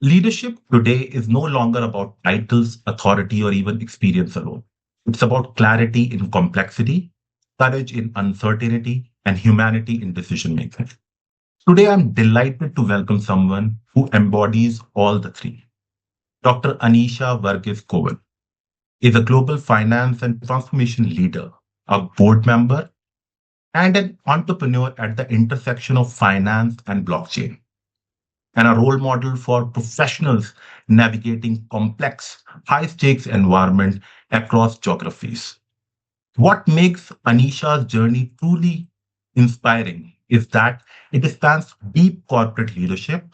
Leadership today is no longer about titles, authority, or even experience alone. It's about clarity in complexity, courage in uncertainty, and humanity in decision making. Today, I'm delighted to welcome someone who embodies all the three. Dr. Aneesha Varghese-Cowan is a global finance and transformation leader, a board member, and an entrepreneur at the intersection of finance and blockchain, and a role model for professionals navigating complex, high stakes environment across geographies. What makes Anisha's journey truly inspiring is that it spans deep corporate leadership,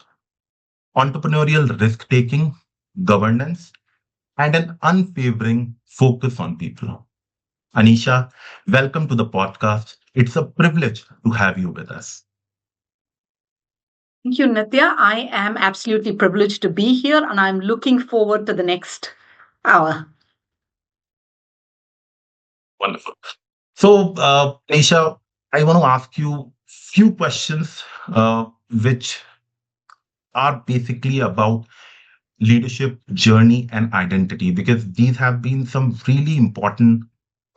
entrepreneurial risk taking, governance, and an unwavering focus on people. Anisha, welcome to the podcast. It's a privilege to have you with us. Thank you, Nitya. I am absolutely privileged to be here and I'm looking forward to the next hour. Wonderful. So, Anisha, I want to ask you few questions which are basically about leadership journey and identity, because these have been some really important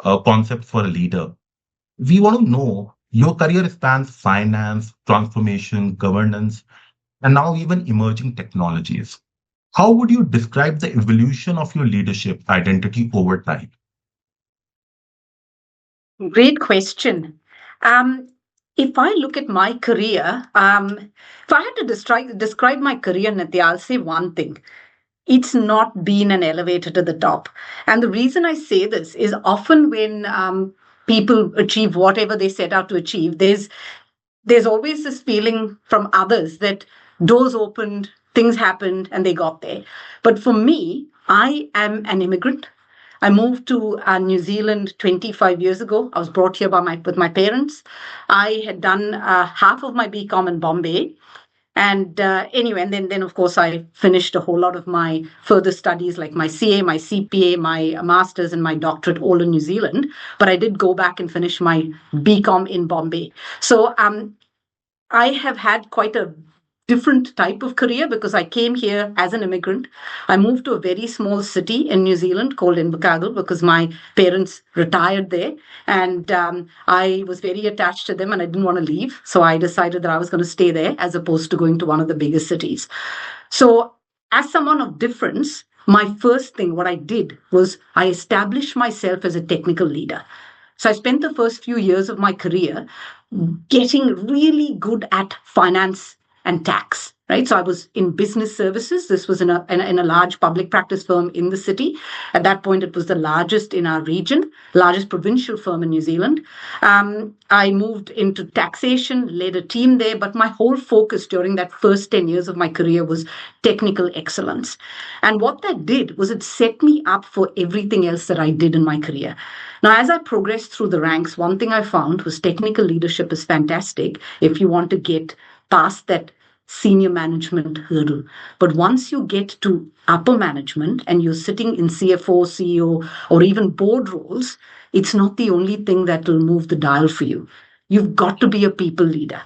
concepts for a leader. We want to know your career spans finance, transformation, governance, and now even emerging technologies. How would you describe the evolution of your leadership identity over time? Great question. Um, if I look at my career, if I had to describe my career, Nitya, I'll say one thing. It's not been an elevator to the top. And the reason I say this is often when people achieve whatever they set out to achieve, there's always this feeling from others that doors opened, things happened, and they got there. But for me, I am an immigrant. I moved to New Zealand 25 years ago. I was brought here with my parents. I had done half of my BCom in Bombay. And anyway, and then of course I finished a whole lot of my further studies, like my CA, my CPA, my masters, and my doctorate, all in New Zealand. But I did go back and finish my BCom in Bombay. So I have had quite a different type of career because I came here as an immigrant. I moved to a very small city in New Zealand called Invercargill because my parents retired there, and I was very attached to them and I didn't want to leave. So I decided that I was going to stay there as opposed to going to one of the biggest cities. So, as someone of difference, my first thing, what I did was I established myself as a technical leader. So I spent the first few years of my career getting really good at finance and tax. Right. So I was in business services. This was in a large public practice firm in the city. At that point, it was the largest in our region, largest provincial firm in New Zealand. I moved into taxation, led a team there, but my whole focus during that first 10 years of my career was technical excellence. And what that did was it set me up for everything else that I did in my career. Now, as I progressed through the ranks, one thing I found was technical leadership is fantastic if you want to get past that senior management hurdle. But once you get to upper management and you're sitting in CFO, CEO, or even board roles, it's not the only thing that will move the dial for you. You've got to be a people leader.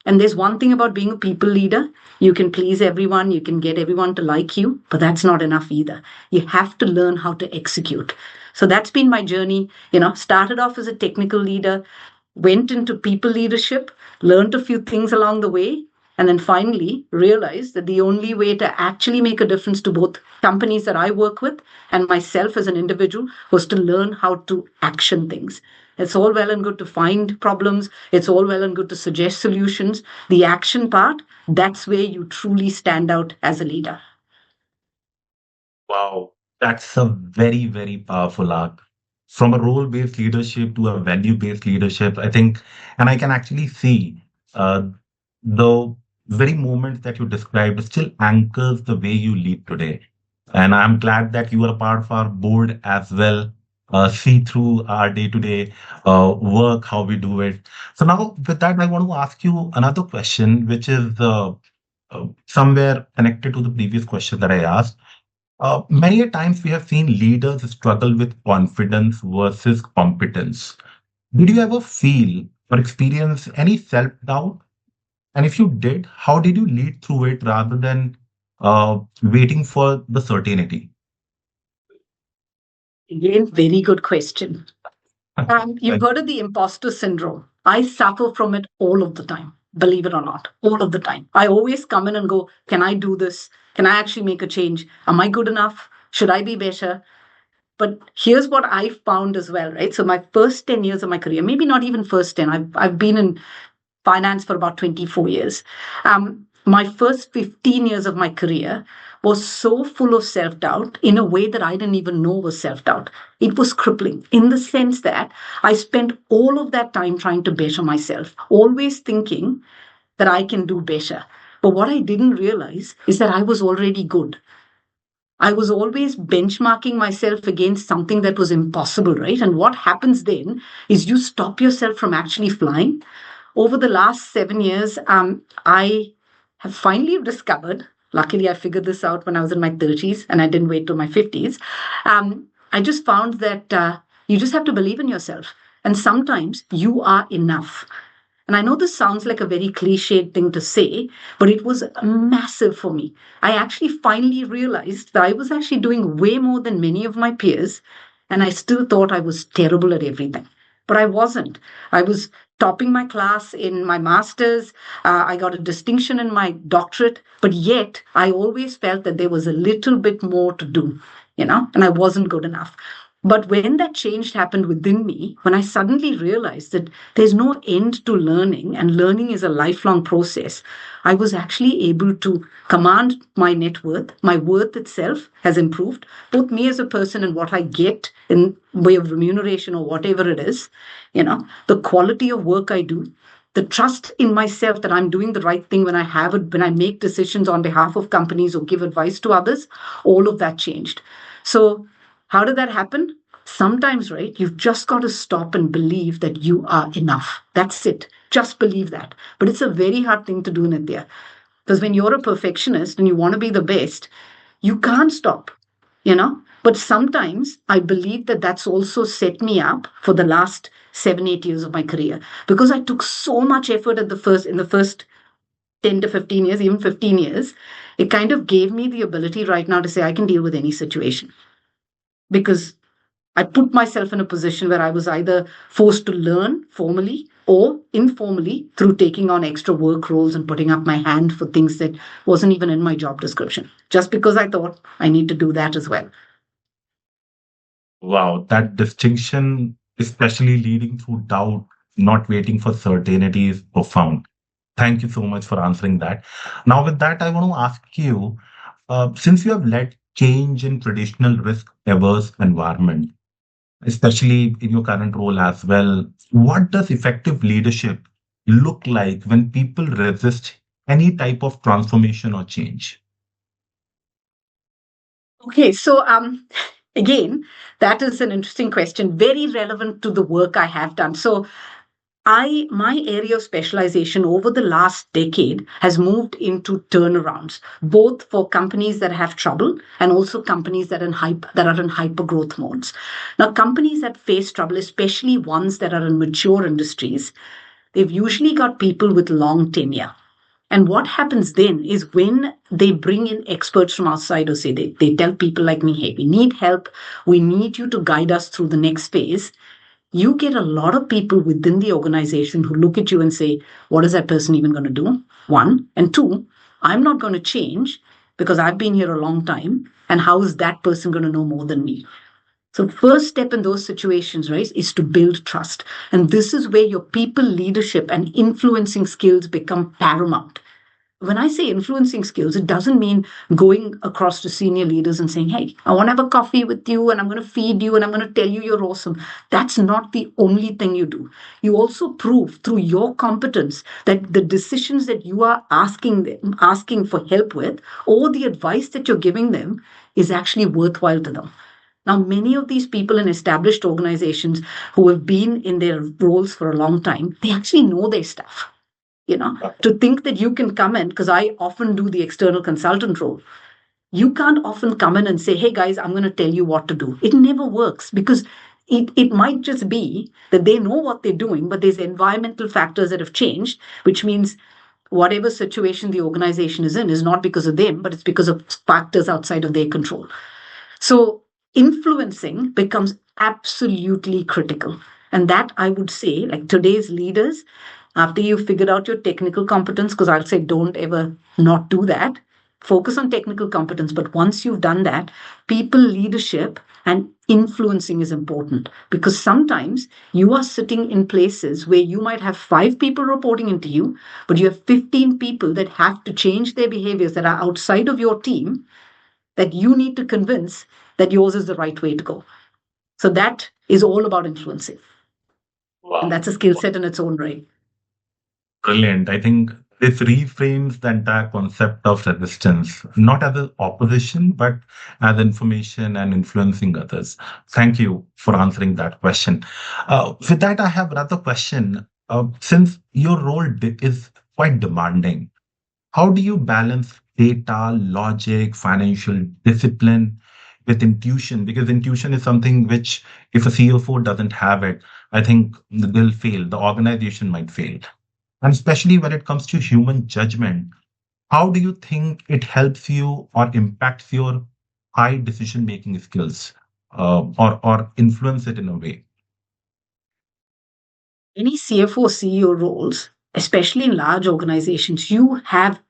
And there's one thing about being a people leader: you can please everyone, you can get everyone to like you, but that's not enough either. You have to learn how to execute. So that's been my journey. Started off as a technical leader, went into people leadership, learned a few things along the way, and then finally realized that the only way to actually make a difference to both companies that I work with and myself as an individual was to learn how to action things. It's all well and good to find problems. It's all well and good to suggest solutions. The action part, that's where you truly stand out as a leader. Wow, that's a very, very powerful arc. From a role-based leadership to a value-based leadership, I think, and I can actually see the very moment that you described still anchors the way you lead today. And I'm glad that you are a part of our board as well, see through our day-to-day work, how we do it. So now with that, I want to ask you another question, which is somewhere connected to the previous question that I asked. Many a times we have seen leaders struggle with confidence versus competence. Did you ever feel or experience any self-doubt? And if you did, how did you lead through it rather than waiting for the certainty? Again, very good question. You've Like, heard of the imposter syndrome. I suffer from it all of the time, believe it or not, all of the time. I always come in and go, can I do this? Can I actually make a change? Am I good enough? Should I be better? But here's what I found as well, right? So my first 10 years of my career, maybe not even first 10, I've been in finance for about 24 years. My first 15 years of my career was so full of self doubt in a way that I didn't even know was self doubt. It was crippling in the sense that I spent all of that time trying to better myself, always thinking that I can do better. But what I didn't realize is that I was already good. I was always benchmarking myself against something that was impossible, right? And what happens then is you stop yourself from actually flying. Over the last 7 years, I have finally discovered, luckily, I figured this out when I was in my 30s and I didn't wait till my 50s. I just found that you just have to believe in yourself. And sometimes you are enough. And I know this sounds like a very cliched thing to say, but it was massive for me. I actually finally realized that I was actually doing way more than many of my peers, and I still thought I was terrible at everything. But I wasn't. I was topping my class in my master's. I got a distinction in my doctorate, but yet I always felt that there was a little bit more to do, and I wasn't good enough. But when that change happened within me, when I suddenly realized that there's no end to learning and learning is a lifelong process, I was actually able to command my net worth. My worth itself has improved, both me as a person and what I get in way of remuneration or whatever it is, the quality of work I do, the trust in myself that I'm doing the right thing when I have it, when I make decisions on behalf of companies or give advice to others, all of that changed. So how did that happen? Sometimes, right, you've just got to stop and believe that you are enough. That's it. Just believe that. But it's a very hard thing to do, Nitya. Because when you're a perfectionist and you want to be the best, you can't stop, you know. But sometimes I believe that that's also set me up for the last 7, 8 years of my career because I took so much effort in the first 10 to 15 years, even 15 years. It kind of gave me the ability right now to say I can deal with any situation because I put myself in a position where I was either forced to learn formally or informally through taking on extra work roles and putting up my hand for things that wasn't even in my job description, just because I thought I need to do that as well. wow, that distinction, especially leading through doubt, not waiting for certainty, is profound. Thank you so much for answering that. Now, with that, I want to ask you, since you have led change in traditional risk-averse environment, especially in your current role as well, what does effective leadership look like when people resist any type of transformation or change? Okay, so again, that is an interesting question, very relevant to the work I have done. So my area of specialization over the last decade has moved into turnarounds, both for companies that have trouble and also companies that are in hyper growth modes. Now, companies that face trouble, especially ones that are in mature industries, they've usually got people with long tenure. And what happens then is when they bring in experts from outside or say they tell people like me, hey, we need help. We need you to guide us through the next phase. You get a lot of people within the organization who look at you and say, what is that person even going to do? One. And two, I'm not going to change because I've been here a long time. And how is that person going to know more than me? So, first step in those situations, right, is to build trust. And this is where your people leadership and influencing skills become paramount. When I say influencing skills, it doesn't mean going across to senior leaders and saying, hey, I want to have a coffee with you and I'm going to feed you and I'm going to tell you you're awesome. That's not the only thing you do. You also prove through your competence that the decisions that you are asking for help with, or the advice that you're giving them is actually worthwhile to them. Now, many of these people in established organizations who have been in their roles for a long time, they actually know their stuff. To think that you can come in, because I often do the external consultant role, you can't often come in and say, hey guys, I'm going to tell you what to do. It never works because it might just be that they know what they're doing, but there's environmental factors that have changed, which means whatever situation the organization is in is not because of them, but it's because of factors outside of their control. So influencing becomes absolutely critical. And that I would say, like today's leaders, after you've figured out your technical competence, because I'll say don't ever not do that. Focus on technical competence. But once you've done that, people leadership and influencing is important because sometimes you are sitting in places where you might have 5 people reporting into you, but you have 15 people that have to change their behaviors that are outside of your team that you need to convince that yours is the right way to go. So that is all about influencing. And Wow. that's a skill set in its own right. Brilliant. I think this reframes the entire concept of resistance, not as an opposition, but as information and influencing others. Thank you for answering that question. With that, I have another question. Since your role is quite demanding, how do you balance data, logic, financial discipline with intuition? Because intuition is something which, if a CFO doesn't have it, I think they'll fail. The organization might fail. And especially when it comes to human judgment, how do you think it helps you or impacts your high decision making skills or influence it in a way? Any CFO, CEO roles, especially in large organizations, you have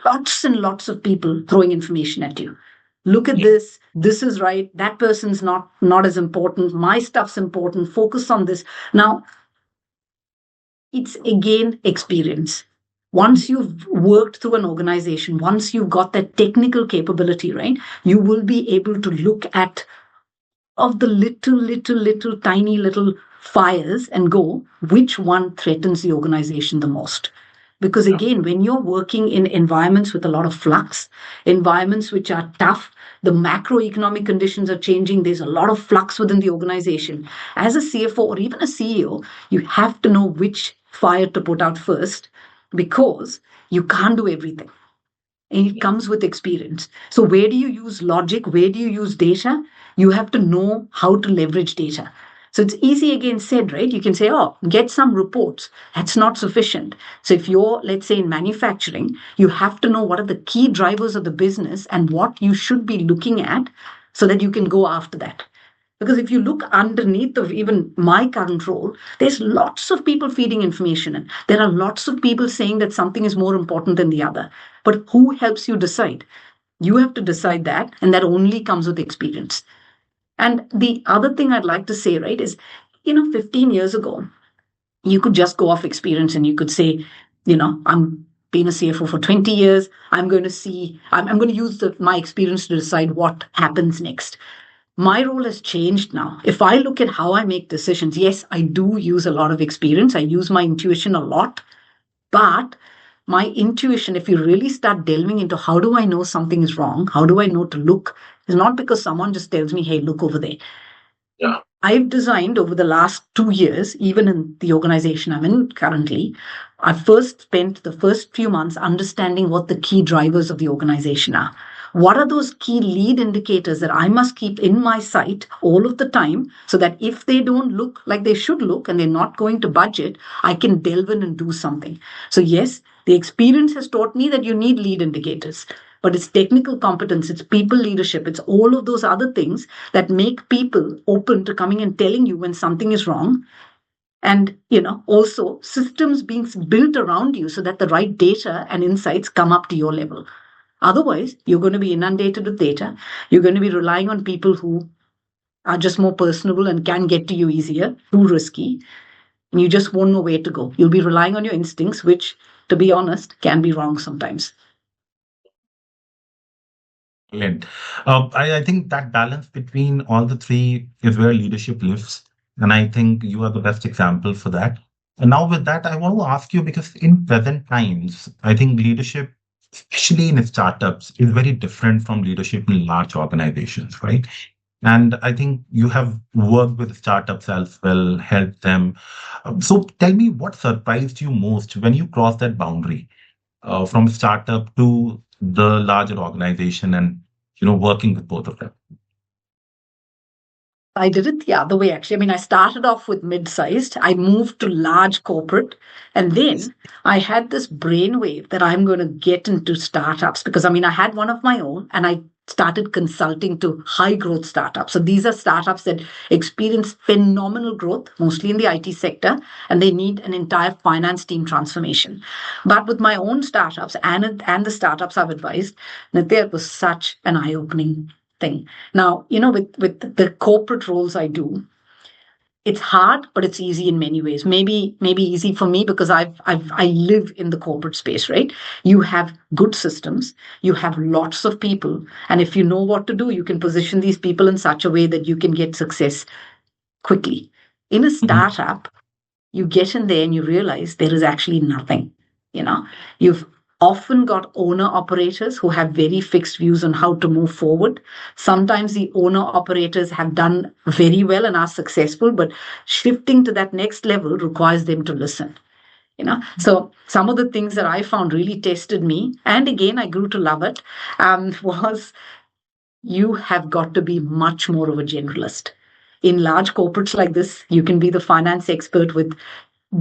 lots and lots of people throwing information at you. Look at Yeah. this is right, that person's not as important, my stuff's important, focus on this. Now, it's again experience. Once you've worked through an organization, once you've got that technical capability, right, you will be able to look at of the little tiny little fires and go, which one threatens the organization the most? Because Yeah. again, when you're working in environments with a lot of flux, environments which are tough, the macroeconomic conditions are changing, there's a lot of flux within the organization. As a CFO or even a CEO, you have to know which fire to put out first because you can't do everything and it Yeah. comes with experience. So, where do you use logic? Where do you use data? You have to know how to leverage data. So, it's easy again said, right? You can say, oh, get some reports. That's not sufficient. So, if you're, let's say, in manufacturing, you have to know what are the key drivers of the business and what you should be looking at so that you can go after that. Because if you look underneath of even my current role, there's lots of people feeding information in. There are lots of people saying that something is more important than the other. But who helps you decide? You have to decide that, and that only comes with experience. And the other thing I'd like to say, right, is 15 years ago, you could just go off experience and you could say, I'm been a CFO for 20 years. I'm going to see, I'm going to use my experience to decide what happens next. My role has changed now. If I look at how I make decisions, yes, I do use a lot of experience. I use my intuition a lot. But my intuition, if you really start delving into how do I know something is wrong, how do I know to look, is not because someone just tells me, hey, look over there. Yeah. I've designed over the last 2 years, even in the organization I'm in currently, I first spent the first few months understanding what the key drivers of the organization are. What are those key lead indicators that I must keep in my sight all of the time so that if they don't look like they should look and they're not going to budget, I can delve in and do something. So, yes, the experience has taught me that you need lead indicators, but it's technical competence, it's people leadership, it's all of those other things that make people open to coming and telling you when something is wrong. And also systems being built around you so that the right data and insights come up to your level. Otherwise, you're going to be inundated with data. You're going to be relying on people who are just more personable and can get to you easier, too risky, and you just won't know where to go. You'll be relying on your instincts, which, to be honest, can be wrong sometimes. Brilliant. I think that balance between all the three is where leadership lives. And I think you are the best example for that. And now, with that, I want to ask you because in present times, I think leadership, especially in startups, is very different from leadership in large organizations, right? And I think you have worked with startups as well, helped them. So tell me what surprised you most when you crossed that boundary from startup to the larger organization and working with both of them. I did it the other way, actually. I mean, I started off with mid-sized, I moved to large corporate, and then I had this brainwave that I'm going to get into startups because I mean, I had one of my own and I started consulting to high growth startups. So these are startups that experience phenomenal growth, mostly in the IT sector, and they need an entire finance team transformation. But with my own startups and the startups I've advised, Nitya, it was such an eye-opening thing. Now, with the corporate roles I do, it's hard, but it's easy in many ways. Maybe easy for me because I live in the corporate space, right? You have good systems, you have lots of people, and if you know what to do, you can position these people in such a way that you can get success quickly. In a Mhm. startup, you get in there and you realize there is actually nothing. You know, you've often got owner operators who have very fixed views on how to move forward. Sometimes the owner operators have done very well and are successful, but shifting to that next level requires them to listen. So some of the things that I found really tested me, and again I grew to love it, was you have got to be much more of a generalist. In large corporates like this, you can be the finance expert with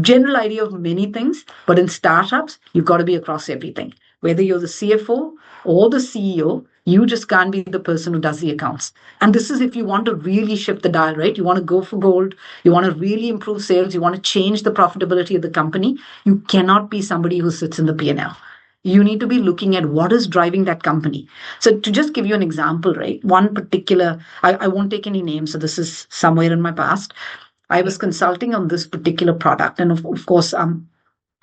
general idea of many things, but in startups, you've got to be across everything. Whether you're the CFO or the CEO, you just can't be the person who does the accounts. And this is if you want to really shift the dial, right? You want to go for gold, you want to really improve sales, you want to change the profitability of the company. You cannot be somebody who sits in the P&L. You need to be looking at what is driving that company. So to just give you an example, right? One particular, I won't take any names, so this is somewhere in my past. I was consulting on this particular product, and of course, I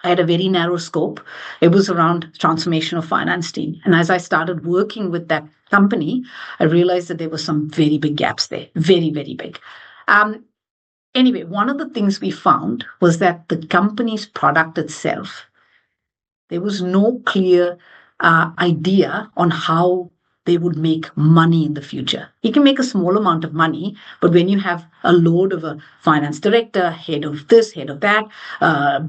had a very narrow scope. It was around transformation of finance team, and as I started working with that company, I realized that there were some very big gaps there, very very big. Um, anyway, one of the things we found was that the company's product itself, there was no clear idea on how they would make money in the future. You can make a small amount of money, but when you have a load of a finance director, head of this, head of that,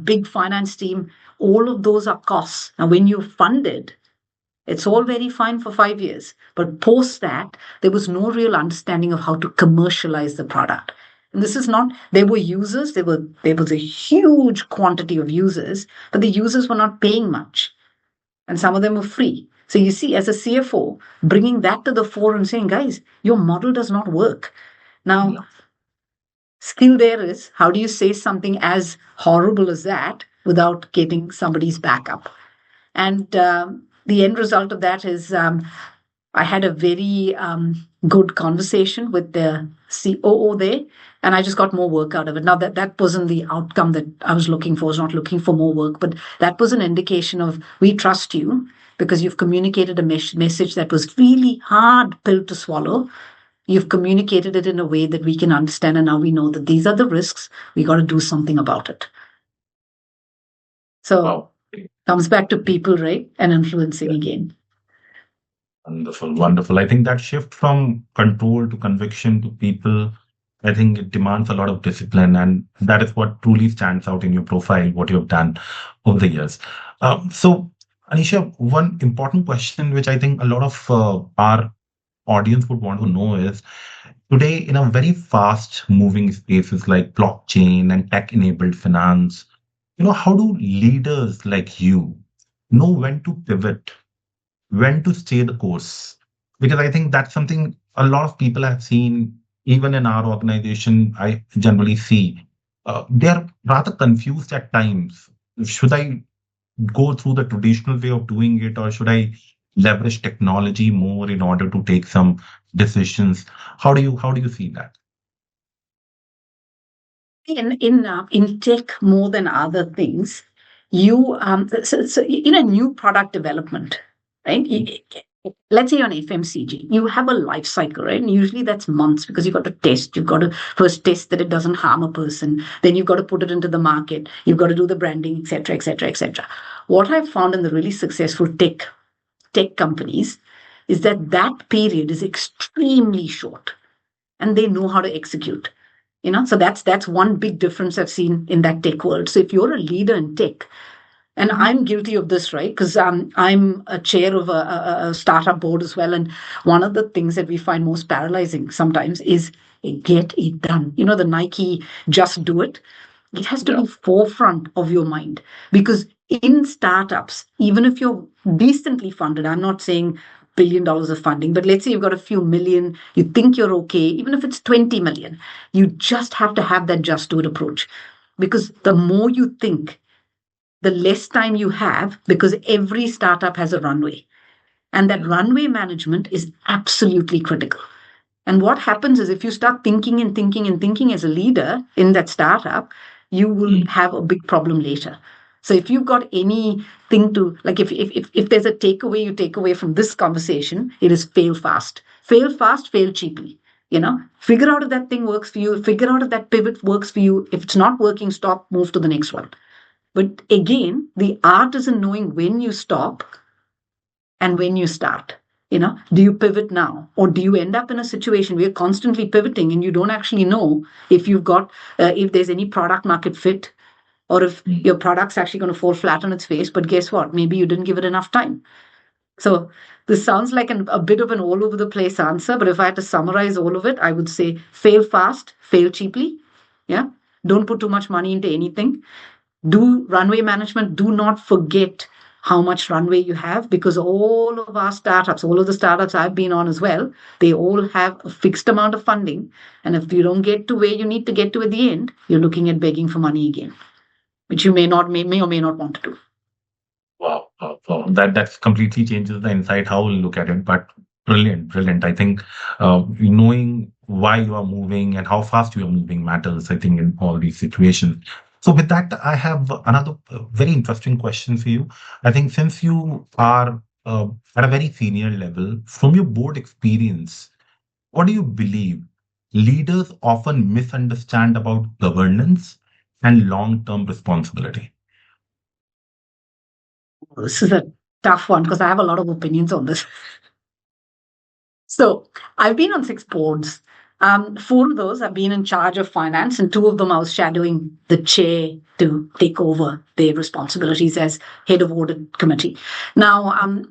big finance team, all of those are costs. Now, when you fund it, it's all very fine for 5 years. But post that, there was no real understanding of how to commercialize the product. And this is not, there were users, there was a huge quantity of users, but the users were not paying much. And some of them were free. So you see, as a CFO, bringing that to the fore and saying, guys, your model does not work. Now, skill there is how do you say something as horrible as that without getting somebody's backup? And the end result of that is I had a very good conversation with the COO there, and I just got more work out of it. Now, that wasn't the outcome that I was looking for. I was not looking for more work, but that was an indication of we trust you because you've communicated a message that was really hard pill to swallow. You've communicated it in a way that we can understand, and now we know that these are the risks. We got to do something about it. So, Wow. comes back to people, right? And influencing again. Wonderful, wonderful. I think that shift from control to conviction to people, I think it demands a lot of discipline, and that is what truly stands out in your profile, what you have done over the years. So, Anisha, one important question which I think a lot of our audience would want to know is today, in a very fast moving spaces like blockchain and tech enabled finance, how do leaders like you know when to pivot, when to stay the course? Because I think that's something a lot of people have seen, even in our organization. I generally see they're rather confused at times. Should I go through the traditional way of doing it, or should I leverage technology more in order to take some decisions? How do you see that? In tech more than other things, you so in a new product development, right? Let's say on FMCG, you have a life cycle, right? And usually that's months because you've got to test. You've got to first test that it doesn't harm a person. Then you've got to put it into the market. You've got to do the branding, etc., etc., etc. What I've found in the really successful tech companies is that period is extremely short, and they know how to execute. So that's one big difference I've seen in that tech world. So if you're a leader in tech And I'm guilty of this, right? Because I'm a chair of a startup board as well. And one of the things that we find most paralyzing sometimes is get it done. The Nike just do it. It has to be forefront of your mind, because in startups, even if you're decently funded, I'm not saying $1 billion of funding, but let's say you've got a few million, you think you're okay, even if it's 20 million, you just have to have that just do it approach. Because the more you think, the less time you have, because every startup has a runway. And that runway management is absolutely critical. And what happens is, if you start thinking and thinking and thinking as a leader in that startup, you will have a big problem later. So if you've got anything to, like, if there's a takeaway you take away from this conversation, it is fail fast. Fail fast, fail cheaply. Figure out if that thing works for you, figure out if that pivot works for you. If it's not working, stop, move to the next one. But again, the art is in knowing when you stop and when you start. Do you pivot now, or do you end up in a situation where you're constantly pivoting and you don't actually know if you've got, if there's any product market fit, or if your product's actually going to fall flat on its face? But guess what? Maybe you didn't give it enough time. So this sounds like a bit of an all over the place answer, but if I had to summarize all of it, I would say fail fast, fail cheaply. Yeah. Don't put too much money into anything. Do runway management. Do not forget how much runway you have, because all of our startups, all of the startups I've been on as well, they all have a fixed amount of funding. And if you don't get to where you need to get to at the end, you're looking at begging for money again, which you may or may not want to do. Wow. That completely changes the insight how we look at it. But brilliant. I think knowing why you are moving and how fast you are moving matters, I think, in all these situations. So with that, I have another very interesting question for you. I think since you are at a very senior level, from your board experience, what do you believe leaders often misunderstand about governance and long-term responsibility? This is a tough one because I have a lot of opinions on this. So I've been on 6 boards. 4 of those have been in charge of finance, and 2 of them I was shadowing the chair to take over their responsibilities as head of audit committee. Now,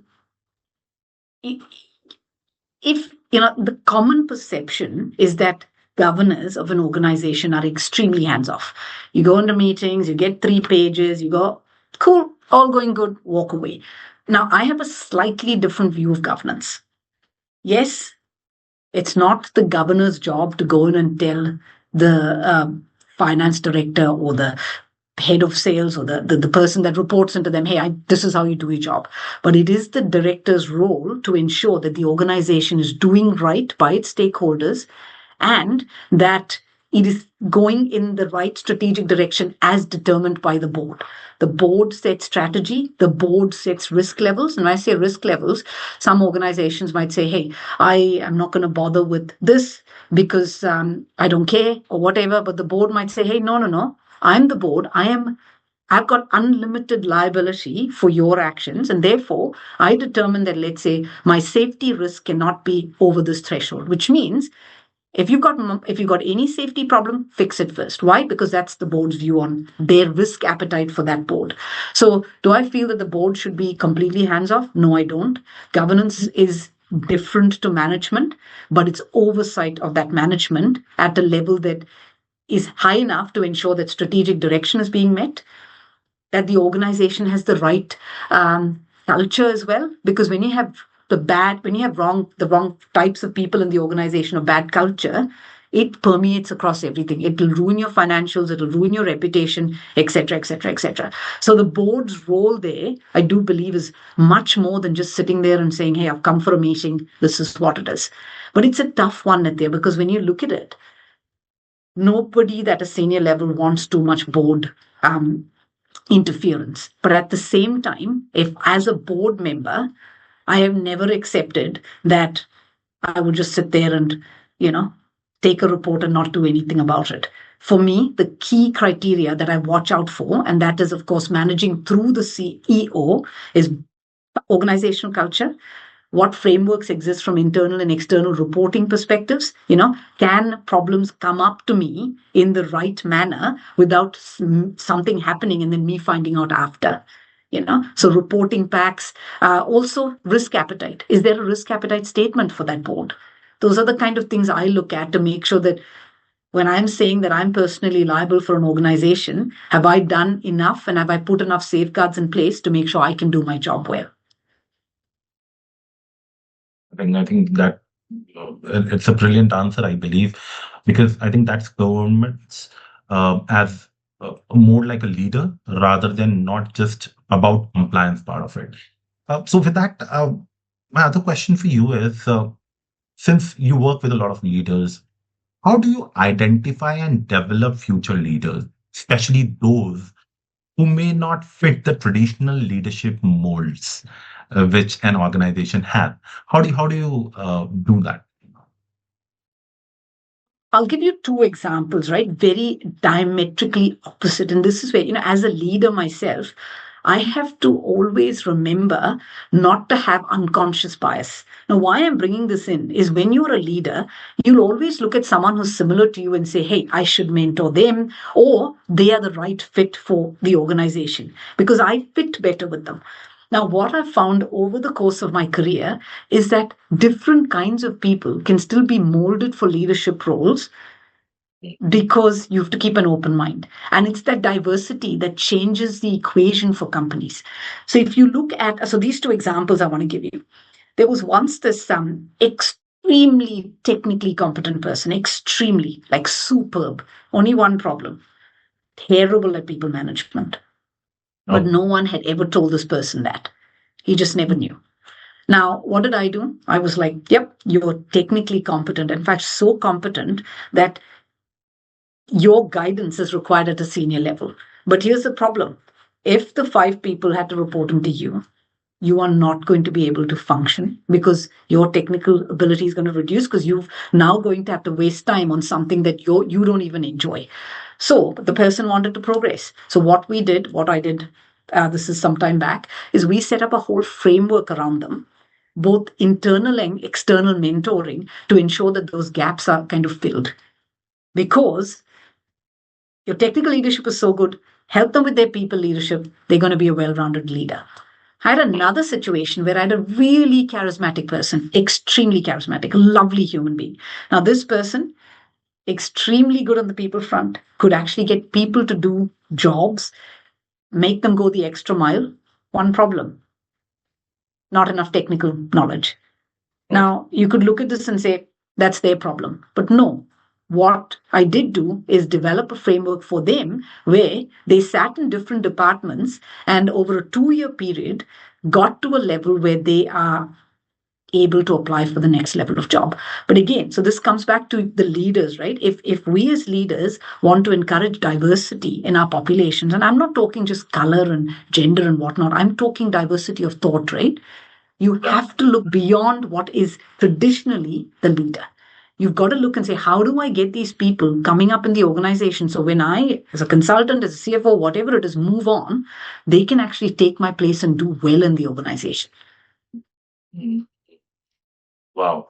if the common perception is that governors of an organization are extremely hands-off. You go into meetings, you get 3 pages, you go, cool, all going good, walk away. Now, I have a slightly different view of governance. Yes, it's not the governor's job to go in and tell the finance director or the head of sales or the person that reports into them, hey, this is how you do your job. But it is the director's role to ensure that the organization is doing right by its stakeholders and that it is going in the right strategic direction as determined by the board. The board sets strategy, the board sets risk levels. And when I say risk levels, some organizations might say, hey, I am not going to bother with this because I don't care or whatever. But the board might say, hey, no, I'm the board. I've got unlimited liability for your actions. And therefore, I determine that, let's say, my safety risk cannot be over this threshold, which means if you've got any safety problem, fix it first. Why? Because that's the board's view on their risk appetite for that board. So do I feel that the board should be completely hands-off? No, I don't. Governance is different to management, but it's oversight of that management at a level that is high enough to ensure that strategic direction is being met, that the organization has the right culture as well. Because when you have the wrong types of people in the organization or bad culture, it permeates across everything. It will ruin your financials, it will ruin your reputation, etc., etc., etc. So the board's role there, I do believe, is much more than just sitting there and saying, hey, I've come for a meeting, this is what it is. But it's a tough one, Nitya, because when you look at it, nobody at a senior level wants too much board interference. But at the same time, if as a board member, I have never accepted that I would just sit there and, take a report and not do anything about it. For me, the key criteria that I watch out for, and that is, of course, managing through the CEO, is organizational culture. What frameworks exist from internal and external reporting perspectives? Can problems come up to me in the right manner without something happening and then me finding out after? So reporting packs, also risk appetite. Is there a risk appetite statement for that board? Those are the kind of things I look at to make sure that when I'm saying that I'm personally liable for an organization, have I done enough and have I put enough safeguards in place to make sure I can do my job well? I think that it's a brilliant answer, I believe, because I think that's governments as more like a leader rather than not just about compliance part of it. So with that, my other question for you is, since you work with a lot of leaders, how do you identify and develop future leaders, especially those who may not fit the traditional leadership molds which an organization has? How do you do that? I'll give you two examples, right? Very diametrically opposite. And this is where, as a leader myself, I have to always remember not to have unconscious bias. Now, why I'm bringing this in is when you're a leader, you'll always look at someone who's similar to you and say, hey, I should mentor them, or they are the right fit for the organization because I fit better with them. Now, what I've found over the course of my career is that different kinds of people can still be molded for leadership roles because you have to keep an open mind. And it's that diversity that changes the equation for companies. So if you look at, so these two examples I want to give you. There was once this extremely technically competent person, extremely, like superb. Only one problem: terrible at people management. But Oh, no one had ever told this person that. He just never knew. Now, what did I do? I was like, yep, you're technically competent. In fact, so competent that your guidance is required at a senior level. But here's the problem: if the five people had to report into you, you are not going to be able to function because your technical ability is going to reduce because you've now going to have to waste time on something that you don't even enjoy. So the person wanted to progress. So what I did, this is some time back, is we set up a whole framework around them, both internal and external mentoring, to ensure that those gaps are kind of filled. Because your technical leadership is so good, help them with their people leadership, they're going to be a well rounded leader. I had another situation where I had a really charismatic person, extremely charismatic, a lovely human being. Now, this person, extremely good on the people front, could actually get people to do jobs, make them go the extra mile. One problem: not enough technical knowledge. Now, you could look at this and say, that's their problem. But no, what I did do is develop a framework for them where they sat in different departments and over a 2-year period got to a level where they are able to apply for the next level of job. But again, so this comes back to the leaders, right? If we as leaders want to encourage diversity in our populations, and I'm not talking just color and gender and whatnot, I'm talking diversity of thought, right? You have to look beyond what is traditionally the leader. You've got to look and say, how do I get these people coming up in the organization? So when I, as a consultant, as a CFO, whatever it is, move on, they can actually take my place and do well in the organization. wow.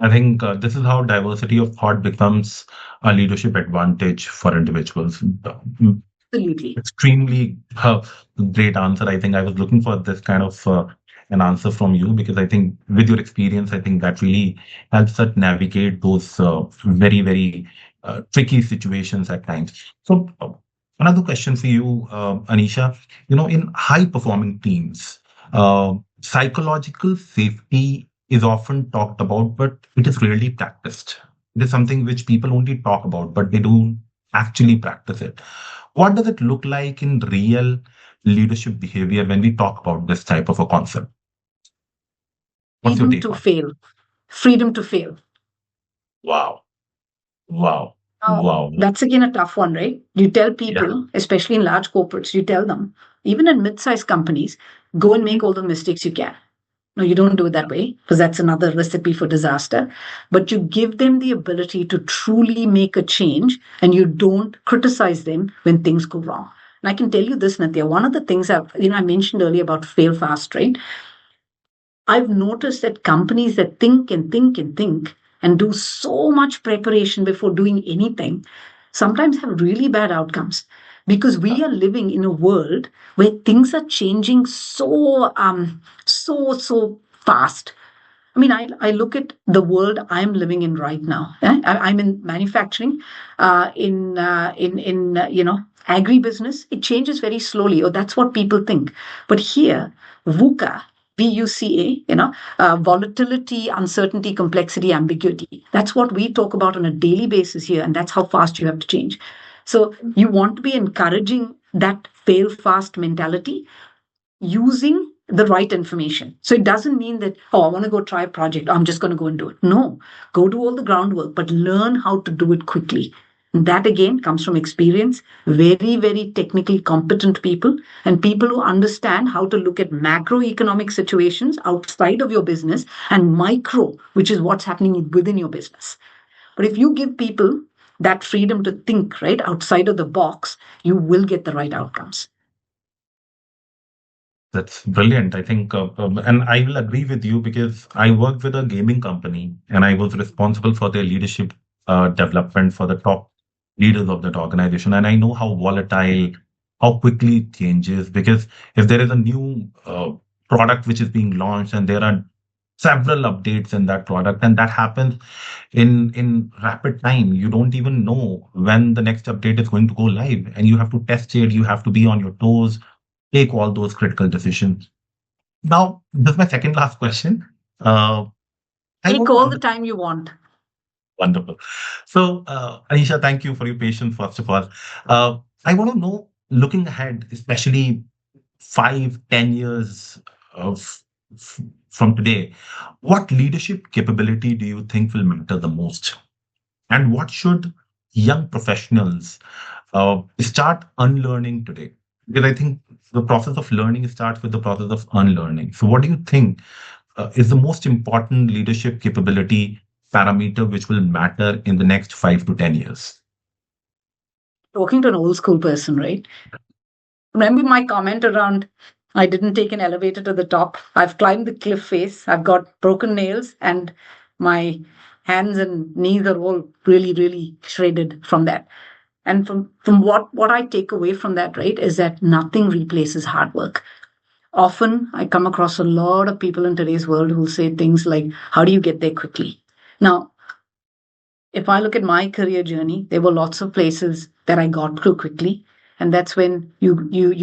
I think this is how diversity of thought becomes a leadership advantage for individuals. Absolutely. Extremely great answer. I think I was looking for this kind of an answer from you because I think with your experience, I think that really helps us navigate those very, very tricky situations at times. So, another question for you, Anisha. In high performing teams, psychological safety is often talked about, but it is rarely practiced. It is something which people only talk about, but they don't actually practice it. What does it look like in real leadership behavior when we talk about this type of a concept? What's your Freedom take to on it? fail. Freedom to fail. Wow. Wow. Now, Wow. that's again a tough one, right? You tell Yeah. people, especially in large corporates, you tell them, even in mid-sized companies, go and make all the mistakes you can. No, you don't do it that way because that's another recipe for disaster. But you give them the ability to truly make a change and you don't criticize them when things go wrong. And I can tell you this, Nitya, one of the things I mentioned earlier about fail fast, right? I've noticed that companies that think and think and think and do so much preparation before doing anything sometimes have really bad outcomes. because we are living in a world where things are changing so fast. I mean, I look at the world I'm living in right now. I'm in manufacturing, in agribusiness. It changes very slowly, or that's what people think. But here, VUCA, VUCA, volatility, uncertainty, complexity, ambiguity. That's what we talk about on a daily basis here, and that's how fast you have to change. So you want to be encouraging that fail fast mentality using the right information. So it doesn't mean that, oh, I want to go try a project. I'm just going to go and do it. No, go do all the groundwork, but learn how to do it quickly. And that again comes from experience, very, very technically competent people and people who understand how to look at macroeconomic situations outside of your business and micro, which is what's happening within your business. But if you give people that freedom to think right outside of the box, you will get the right outcomes. That's brilliant. I think, and I will agree with you because I worked with a gaming company and I was responsible for their leadership development for the top leaders of that organization. And I know how volatile, how quickly it changes because if there is a new product which is being launched and there are several updates in that product and that happens in rapid time, you don't even know when the next update is going to go live and you have to test it, you have to be on your toes, take all those critical decisions. Now, this is my second last question. Uh, I Take want to all the understand. time you want. Wonderful. So, Anisha, thank you for your patience, first of all. I want to know, looking ahead, especially 5, 10 years of, from today, what leadership capability do you think will matter the most? And what should young professionals start unlearning today? Because I think the process of learning starts with the process of unlearning. So, what do you think is the most important leadership capability parameter which will matter in the next 5 to 10 years? Talking to an old school person, right? Remember my comment around I didn't take an elevator to the top. I've climbed the cliff face. I've got broken nails and my hands and knees are all really, really shredded from that. And from what I take away from that, right, is that nothing replaces hard work. Often I come across a lot of people in today's world who will say things like, how do you get there quickly? Now, if I look at my career journey, there were lots of places that I got to quickly. And that's when you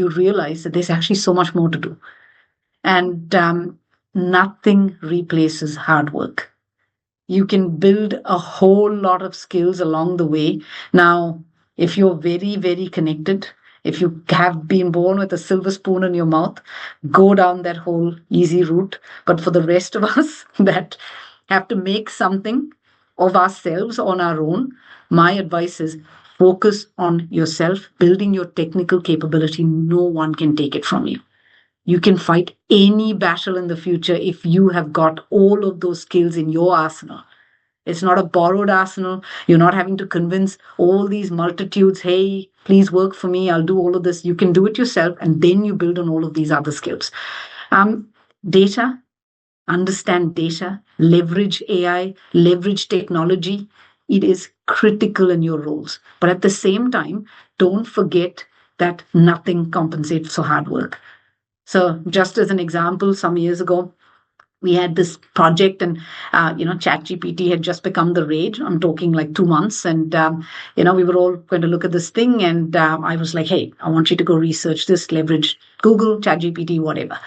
realize that there's actually so much more to do. And nothing replaces hard work. You can build a whole lot of skills along the way. Now, if you're very, very connected, if you have been born with a silver spoon in your mouth, go down that whole easy route. But for the rest of us that have to make something of ourselves on our own, my advice is focus on yourself, building your technical capability. No one can take it from you. You can fight any battle in the future if you have got all of those skills in your arsenal. It's not a borrowed arsenal. You're not having to convince all these multitudes, hey, please work for me. I'll do all of this. You can do it yourself, and then you build on all of these other skills. Data, understand data, leverage AI, leverage technology. It is critical in your roles. But at the same time, don't forget that nothing compensates for hard work. So, just as an example, some years ago, we had this project, and ChatGPT had just become the rage. I'm talking like 2 months, and we were all going to look at this thing, and I was like, "Hey, I want you to go research this, leverage Google, ChatGPT, whatever."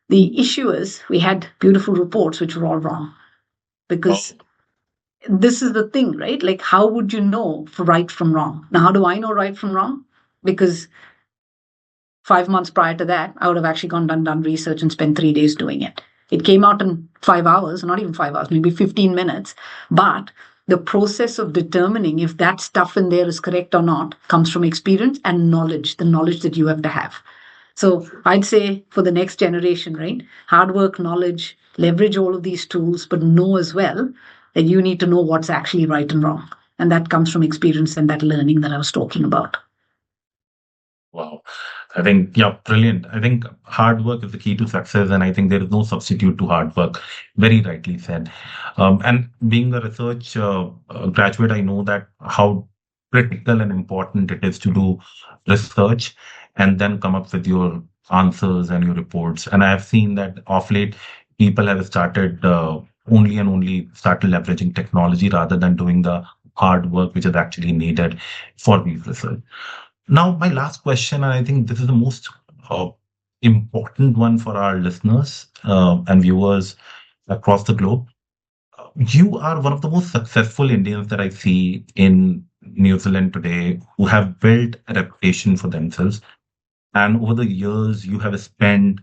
The issue is we had beautiful reports which were all wrong because this is the thing, right? Like, how would you know right from wrong? Now, how do I know right from wrong? Because 5 months prior to that, I would have actually done research and spent 3 days doing it. It came out in 5 hours, not even 5 hours, maybe 15 minutes. But the process of determining if that stuff in there is correct or not comes from experience and knowledge, the knowledge that you have to have. So I'd say for the next generation, right? Hard work, knowledge, leverage all of these tools, but know as well that you need to know what's actually right and wrong. And that comes from experience and that learning that I was talking about. Wow. I think, yeah, brilliant. I think hard work is the key to success, and I think there is no substitute to hard work. Very rightly said. And being a research graduate, I know that how critical and important it is to do research and then come up with your answers and your reports. And I have seen that of late, people have started only and only started leveraging technology rather than doing the hard work which is actually needed for these research. Now, my last question, and I think this is the most uh, important one for our listeners and viewers across the globe. You are one of the most successful Indians that I see in New Zealand today who have built a reputation for themselves. And over the years, you have spent,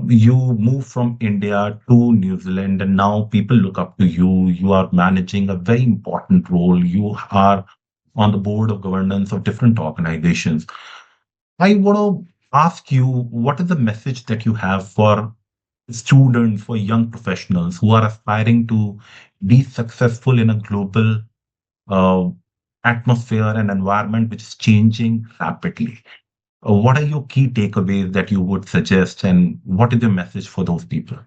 you moved from India to New Zealand, and now people look up to you. You are managing a very important role. You are on the board of governance of different organizations. I want to ask you, what is the message that you have for students, for young professionals who are aspiring to be successful in a global uh, atmosphere and environment which is changing rapidly? What are your key takeaways that you would suggest, and what is your message for those people?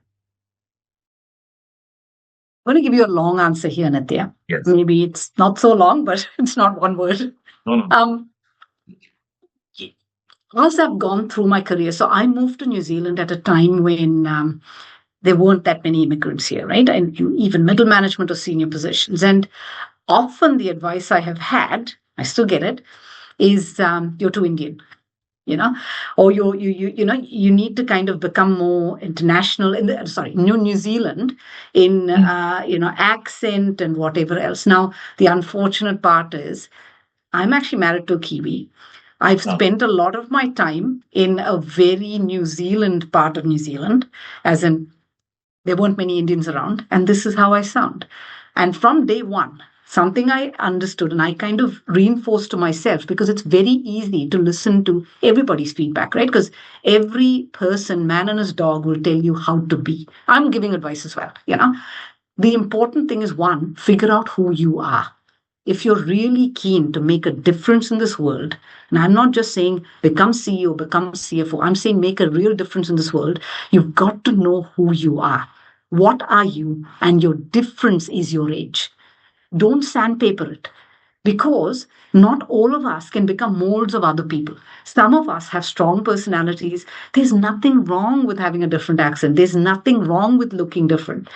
I'm going to give you a long answer here, Nitya. Yes. Maybe it's not so long, but it's not one word. No, no. Um, as I've gone through my career, so I moved to New Zealand at a time when there weren't that many immigrants here, right? And even middle management or senior positions. And often the advice I have had, I still get it, is you're too Indian, you know, or you need to kind of become more international in the sorry New Zealand in accent and whatever else. Now the unfortunate part is I'm actually married to a Kiwi. I've Oh, spent a lot of my time in a very New Zealand part of New Zealand, as in there weren't many Indians around, and this is how I sound. And from day one, something I understood and I kind of reinforced to myself because it's very easy to listen to everybody's feedback, right? Because every person, man and his dog, will tell you how to be. I'm giving advice as well, you know. The important thing is one, figure out who you are. If you're really keen to make a difference in this world, and I'm not just saying become CEO, become CFO, I'm saying make a real difference in this world, you've got to know who you are. What are you? And your difference is your age. Don't sandpaper it because not all of us can become molds of other people. Some of us have strong personalities. There's nothing wrong with having a different accent, there's nothing wrong with looking different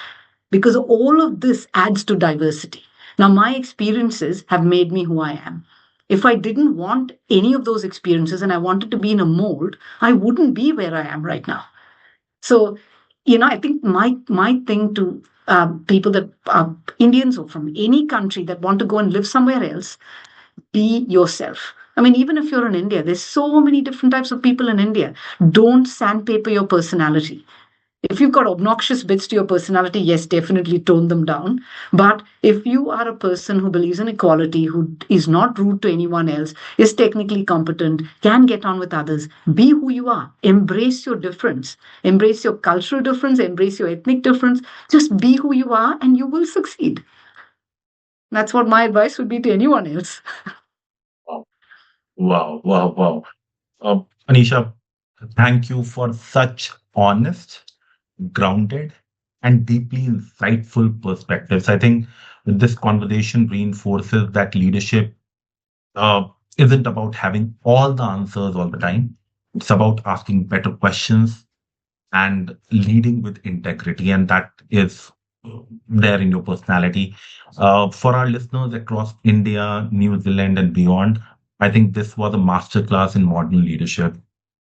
because all of this adds to diversity. Now, my experiences have made me who I am. If I didn't want any of those experiences and I wanted to be in a mold, I wouldn't be where I am right now. So, I think my thing to people that are Indians or from any country that want to go and live somewhere else, be yourself. I mean, even if you're in India, there's so many different types of people in India. Don't sandpaper your personality. If you've got obnoxious bits to your personality, yes, definitely tone them down. But if you are a person who believes in equality, who is not rude to anyone else, is technically competent, can get on with others, be who you are. Embrace your difference. Embrace your cultural difference, embrace your ethnic difference. Just be who you are and you will succeed. That's what my advice would be to anyone else. wow, wow, wow, wow. Anisha, thank you for such honest, grounded, and deeply insightful perspectives. I think this conversation reinforces that leadership uh, isn't about having all the answers all the time. It's about asking better questions and leading with integrity. And that is there in your personality. For our listeners across India, New Zealand, and beyond, I think this was a masterclass in modern leadership.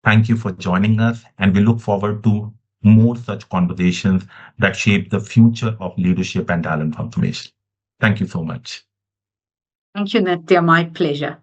Thank you for joining us, and we look forward to more such conversations that shape the future of leadership and talent transformation. Thank you so much. Thank you, Nitya. My pleasure.